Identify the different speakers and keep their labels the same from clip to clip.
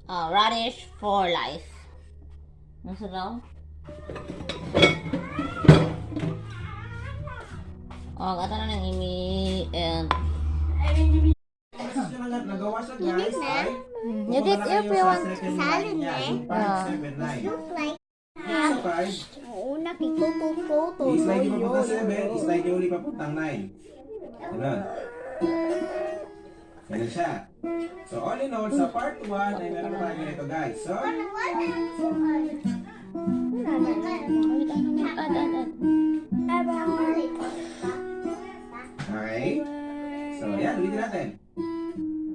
Speaker 1: Radish for life. Nasa daw? Gata na ng imi and
Speaker 2: Nagawa siya guys ay
Speaker 1: you did if you want
Speaker 2: salad
Speaker 3: Look like
Speaker 2: Una
Speaker 3: kikukukuto.
Speaker 2: i-slide yung papunta 7, i-slide yung uli papuntang 9. Ganun. Ganun siya. So all in all, sa part 1 ay meron tayo ganito guys. So, okay. So yan, ulitin natin.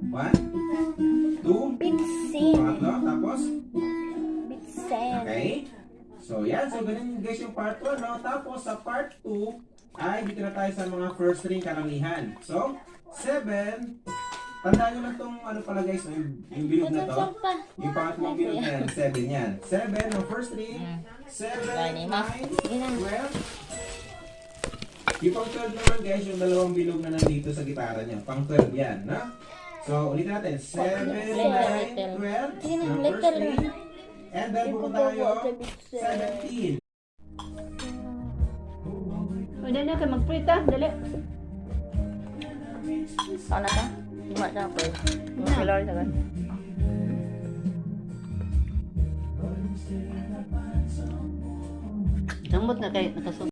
Speaker 2: 1, 2, pangatlo, tapos? Okay. So yan, so ganun guys yung part 1, no? Tapos sa part 2 ay dito na tayo sa mga first string karamihan. So, 7, tandaan nyo lang itong ano pala guys, yung bilog na to. Yung pangatlong bilog na yan, 7 yan. 7 ng first string, 7, 9, 12. Yung pang 12 naman guys, yung dalawang bilog na nandito sa gitara nyo. Pang 12 yan, no? So, ulitin natin. 7, 9, 12 ng first string. And then, pupunta tayo 17.
Speaker 4: Dali na kayo mag-prita. Dali.
Speaker 1: Ano na to? Lima siya ako eh. Mga kalori sa kan. Jambot na kayo. Nakasok.